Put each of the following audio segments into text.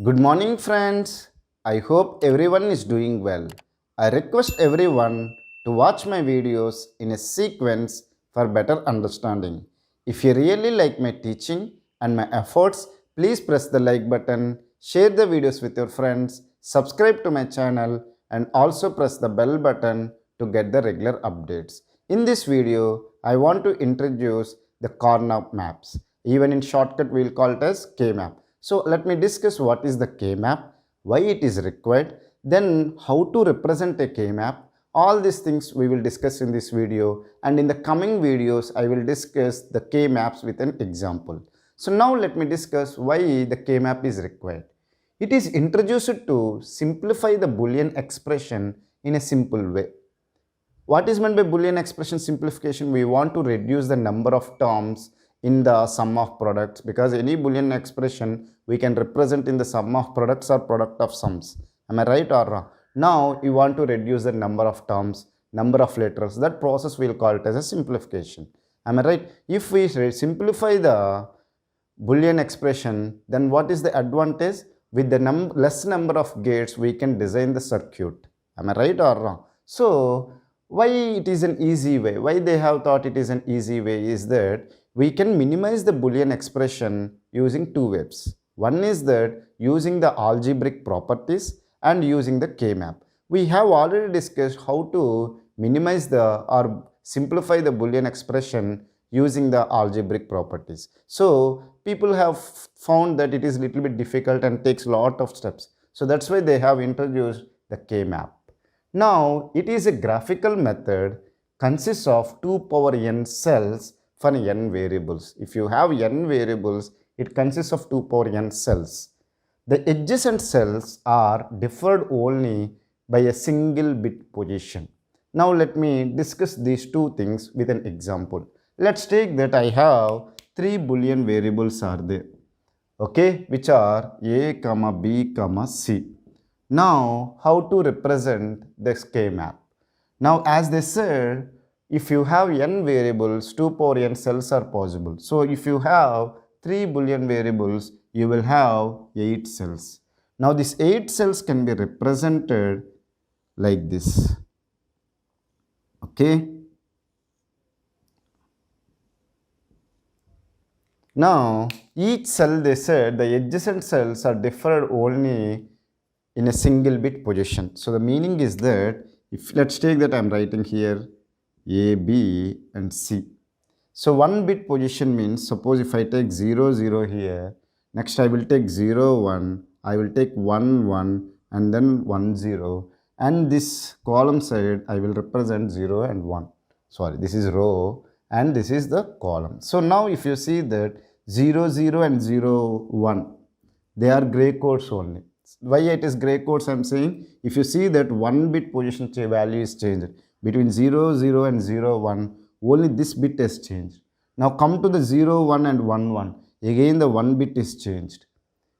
Good morning, friends. I hope everyone is doing well. I request everyone to watch my videos in a sequence for better understanding. If you really like my teaching and my efforts, please press the like button, share the videos with your friends, subscribe to my channel, and also press the bell button to get the regular updates. In this video, I want to introduce the Kmap maps. Even in shortcut, we will call it as Kmap. So let me discuss what is the Kmap, why it is required, then how to represent a Kmap. All these things we will discuss in this video, and in the coming videos I will discuss the Kmaps with an example. So now let me discuss why the Kmap is required. It is introduced to simplify the Boolean expression in a simple way. What is meant by Boolean expression simplification? We want to reduce the number of terms in the sum of products, because any Boolean expression we can represent in the sum of products or product of sums. Am I right or wrong? Now you want to reduce the number of terms, number of letters. That process we will call it as a simplification. Am I right? If we simplify the Boolean expression, then what is the advantage? With the less number of gates, we can design the circuit. Am I right or wrong? So why it is an easy way? Why they have thought it is an easy way is that we can minimize the Boolean expression using two ways. One is that using the algebraic properties and using the Kmap. We have already discussed how to minimize or simplify the Boolean expression using the algebraic properties. So people have found that it is little bit difficult and takes lot of steps. So that's why they have introduced the Kmap. Now it is a graphical method, consists of 2 power n cells for n variables. If you have n variables, it consists of 2 power n cells. The adjacent cells are differed only by a single bit position. Now let me discuss these two things with an example. Let's take that I have 3 Boolean variables are there, okay, which are a, b, c. Now how to represent this Kmap? Now as they said, if you have n variables, 2 power n cells are possible. So if you have 3 Boolean variables, you will have 8 cells. Now these 8 cells can be represented like this, okay. Now each cell, they said the adjacent cells are differed only in a single bit position. So the meaning is that, if let's take that I'm writing here A, B and C. So 1 bit position means, suppose if I take 0, 0 here, next I will take 0, 1, I will take 1, 1 and then 1, 0, and this column side I will represent 0 and 1. Sorry, this is row and this is the column. So now if you see that 0, 0 and 0, 1, they are gray codes only. Why it is gray codes I'm saying? If you see that 1 bit position value is changed, between 0, 0 and 0, 1, only this bit has changed. Now come to the 0, 1 and 1, 1. Again the 1 bit is changed.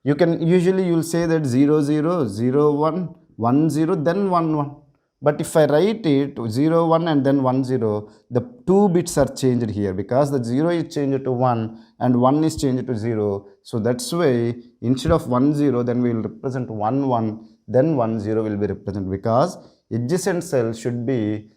You can usually you will say that 0, 0, 0, 1, 1, 0, then 1, 1. But if I write it 0, 1 and then 1, 0, the 2 bits are changed here, because the 0 is changed to 1 and 1 is changed to 0. So that's why instead of 1, 0, then we will represent 1, 1, then 1, 0 will be represented, because adjacent cell should be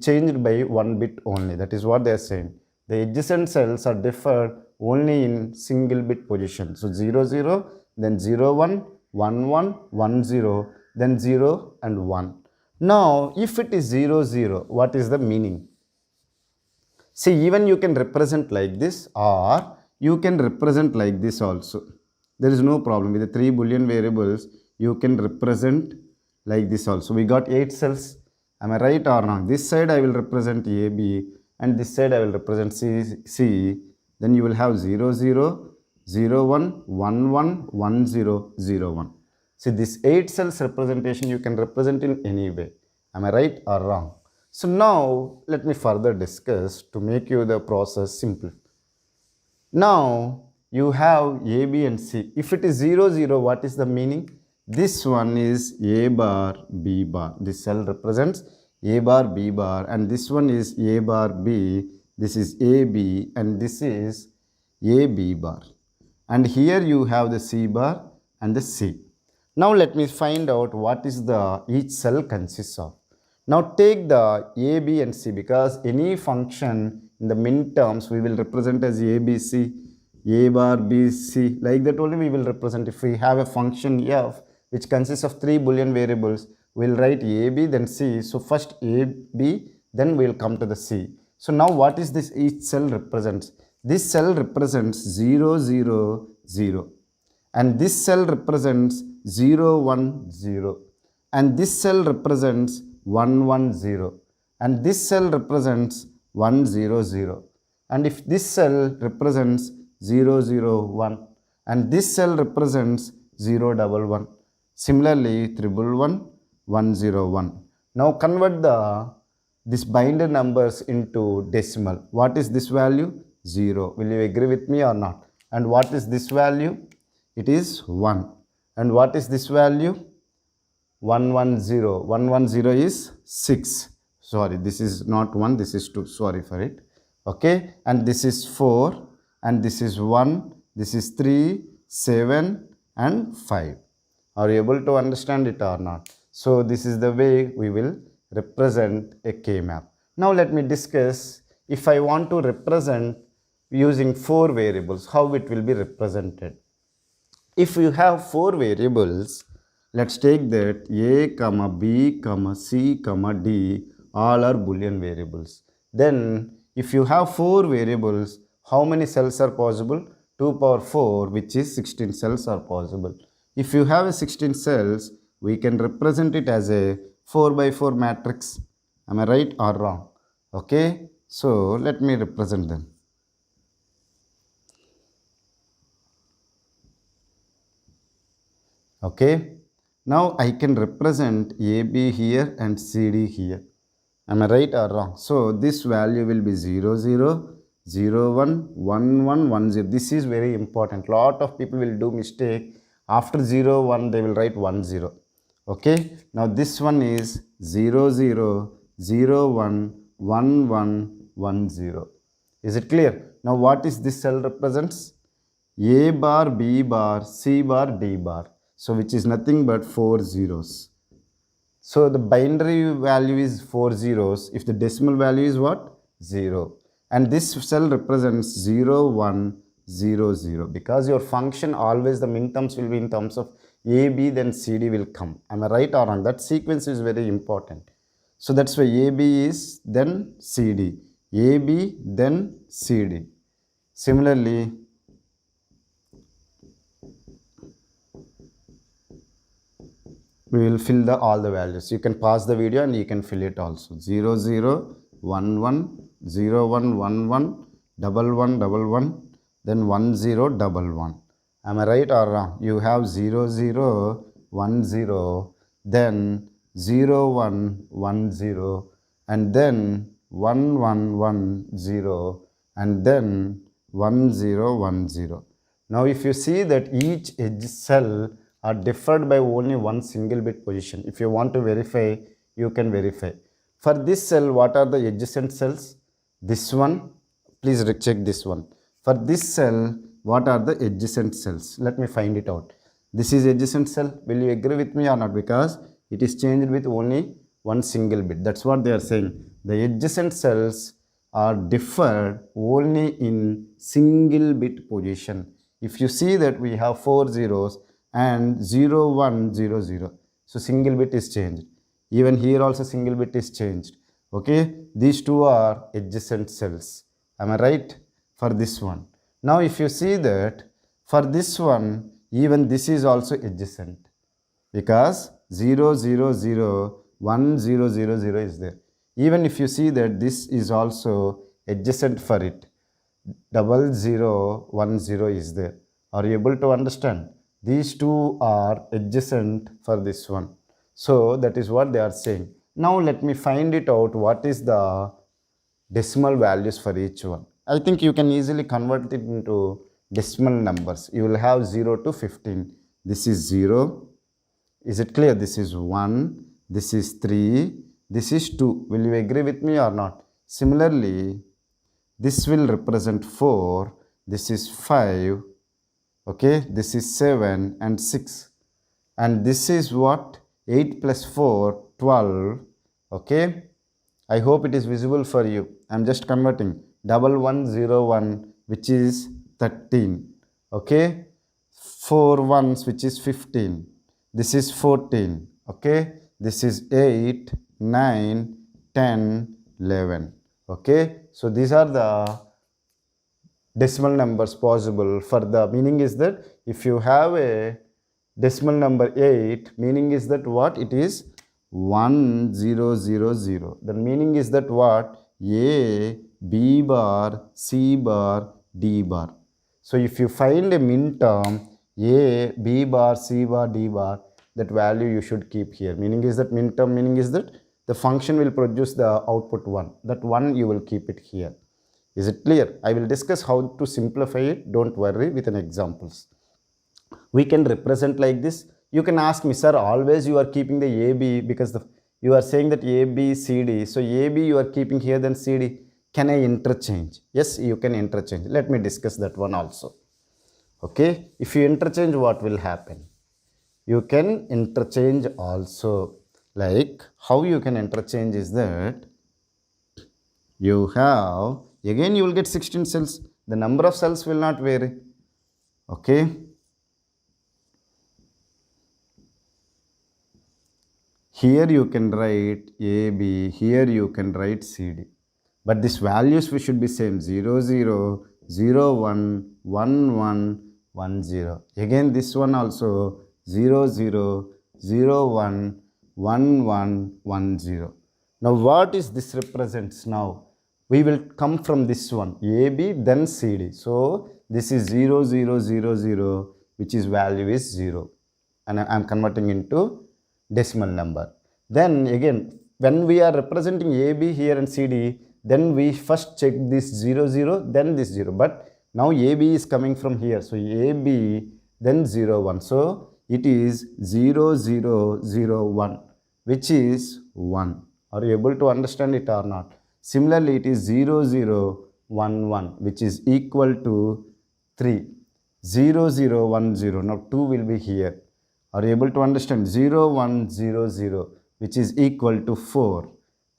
changed by 1 bit only. That is what they are saying. The adjacent cells are differed only in single bit position. So 0, 0, then 0, 1, 1, 1, 1, 0, then 0 and 1. Now if it is 0, 0, what is the meaning? See, even you can represent like this, or you can represent like this also. There is no problem. With the 3 Boolean variables, you can represent like this also. We got 8 cells. Am I right or wrong? This side I will represent A, B, and this side I will represent C. Then you will have 0, 0, 0, 1, 1, 1, 1, 0, 0, 1. See, this 8 cells representation you can represent in any way. Am I right or wrong? So now let me further discuss to make you the process simple. Now you have A, B and C. If it is 0, 0, what is the meaning? This one is A bar, B bar. This cell represents A bar, B bar, and this one is A bar, B. This is A, B, and this is A, B bar. And here you have the C bar, and the C. Now let me find out what is the each cell consists of. Now take the A, B and C, because any function in the min terms we will represent as A, B, C, A bar, B, C, like that only we will represent. If we have a function f which consists of 3 Boolean variables, we will write A, B then C. So first A, B, then we will come to the C. So now what is this each cell represents? This cell represents 0, 0, 0. And this cell represents 0, 1, 0. And this cell represents 1, 1, 0. And this cell represents 1, 0, 0. And if this cell represents 0, 0, 1. And this cell represents 0, 1, 1. Similarly, 111, 101. Now convert this binder numbers into decimal. What is this value? 0. Will you agree with me or not? And what is this value? It is 1. And what is this value? 110. 110 is 6. Sorry, this is not 1, this is 2. Sorry for it. Okay. And this is 4. And this is 1. This is 3, 7 and 5. Are you able to understand it or not? So this is the way we will represent a Kmap. Now let me discuss if I want to represent using 4 variables, how it will be represented. If you have 4 variables, let's take that A, B, C, D, all are Boolean variables. Then if you have 4 variables, how many cells are possible? 2 power 4, which is 16 cells are possible. If you have a 16 cells, we can represent it as a 4 by 4 matrix. Am I right or wrong? Okay. So let me represent them. Okay. Now I can represent AB here and CD here. Am I right or wrong? So this value will be 0, 0, 0, 1, 1, 1, 1, 0. This is very important. Lot of people will do mistake. After 0, 1, they will write 1, 0. Okay. Now this one is 0, 0, 0, 1, 1, 1, 1, 0. Is it clear? Now what is this cell represents? A bar, B bar, C bar, D bar. So which is nothing but 4 zeros. So the binary value is 4 zeros. If the decimal value is what? 0. And this cell represents 0, 1, 0, 0. Because your function always the min terms will be in terms of A, B, then C, D will come. Am I right or wrong? That sequence is very important. So that's why A, B is then C, D. A, B, then C, D. Similarly, we will fill all the values. You can pause the video and you can fill it also. 0, 0, 1, 1, 0, 1, 1, 1, 1, 1, 1, 1, then 1, 0, 1, 1. Am I right or wrong? You have 0, 0, 1, 0, then 0, 1, 1, 0, and then 1, 1, 1, 0, and then 1, 0, 1, 0. Now if you see that each edge cell are differed by only one single bit position. If you want to verify, you can verify. For this cell, what are the adjacent cells? This one, please check this one. For this cell, what are the adjacent cells? Let me find it out. This is adjacent cell. Will you agree with me or not? Because it is changed with only one single bit. That's what they are saying. The adjacent cells are differed only in single bit position. If you see that we have 4 zeros, and 0, 1, 0, 0. So single bit is changed. Even here also single bit is changed. Okay. These two are adjacent cells. Am I right? For this one. Now if you see that for this one, even this is also adjacent. Because 0, 0, 0, 1, 0, 0, 0 is there. Even if you see that this is also adjacent for it. 0, 0, 1, 0 is there. Are you able to understand? These two are adjacent for this one. So that is what they are saying. Now let me find it out what is the decimal values for each one. I think you can easily convert it into decimal numbers. You will have 0 to 15. This is 0. Is it clear? This is 1. This is 3. This is 2. Will you agree with me or not? Similarly, this will represent 4. This is 5. Okay, this is 7 and 6. And this is what? 8 plus 4, 12. Okay, I hope it is visible for you. I'm just converting. 1101, which is 13. Okay, 4 ones, which is 15. This is 14. Okay, this is 8, 9, 10, 11. Okay, so these are the decimal numbers possible. For the meaning is that if you have a decimal number 8, meaning is that what? It is 1000. The meaning is that what? A, B bar, C bar, D bar. So if you find a min term A, B bar, C bar, D bar, that value you should keep here. Meaning is that min term, meaning is that the function will produce the output 1. That 1 you will keep it here. Is it clear? I will discuss how to simplify it. Don't worry, with an examples. We can represent like this. You can ask me, sir, always you are keeping the AB because you are saying that AB, CD. So AB you are keeping here, then CD. Can I interchange? Yes, you can interchange. Let me discuss that one also. Okay, if you interchange, what will happen? You can interchange also. Like how you can interchange is that you have, again you will get 16 cells. The number of cells will not vary. Okay, here you can write AB, here you can write CD. But these values we should be same, 0, 0, 0, 1, 1, 1, 1, 0. Again this one also 0, 0, 0, 1, 1, 1, 1, 0. Now what is this represents now? We will come from this one, AB, then CD. So this is 0, 0, 0, 0, which is value is 0. And I am converting into decimal number. Then again, when we are representing AB here and CD, then we first check this 0, 0, then this 0. But now AB is coming from here. So AB, then 0, 1. So it is 0, 0, 0, 1, which is 1. Are you able to understand it or not? Similarly, it is 0, 0, 1, 1, which is equal to 3. 0, 0, 1, 0. Now 2 will be here. Are you able to understand? 0, 1, 0, 0, which is equal to 4.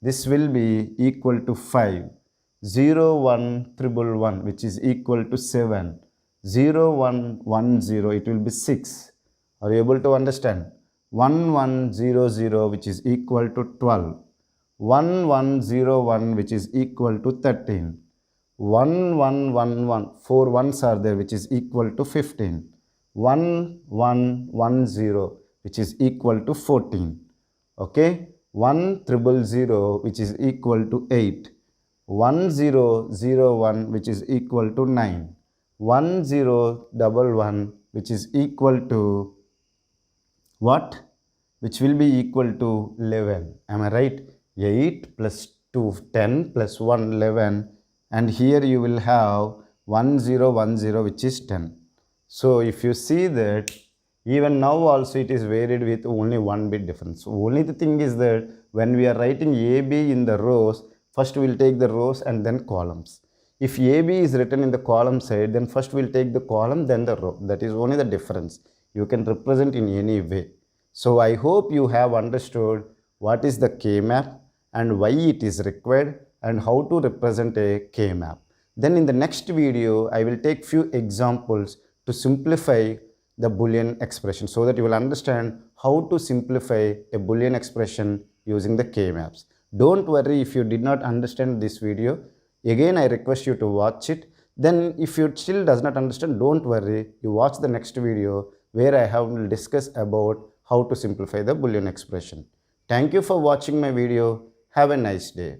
This will be equal to 5. 0, 1, 1, which is equal to 7. 0, 1, 1, 0, it will be 6. Are you able to understand? 1, 1, 0, 0, which is equal to 12. 1, 1, 0, 1, which is equal to 13. 1, 1, 1, 1, 4 ones are there, which is equal to 15. 1, 1, 1, 0, which is equal to 14. Okay, 1, 0, which is equal to 8. 1, 0, 0, 1, which is equal to 9. 1, 0, 1, 1, which is equal to what? Which will be equal to 11. Am I right? 8 plus 2, 10 plus 1, 11. And here you will have 1, 0, 1, 0, which is 10. So if you see that, even now also it is varied with only 1 bit difference. Only the thing is that when we are writing AB in the rows, first we will take the rows and then columns. If AB is written in the column side, then first we will take the column, then the row. That is only the difference. You can represent in any way. So I hope you have understood what is the Kmap and why it is required and how to represent a Kmap. Then in the next video, I will take few examples to simplify the Boolean expression so that you will understand how to simplify a Boolean expression using the Kmaps. Don't worry if you did not understand this video. Again, I request you to watch it. Then if you still does not understand, don't worry. You watch the next video where I have discussed about how to simplify the Boolean expression. Thank you for watching my video. Have a nice day.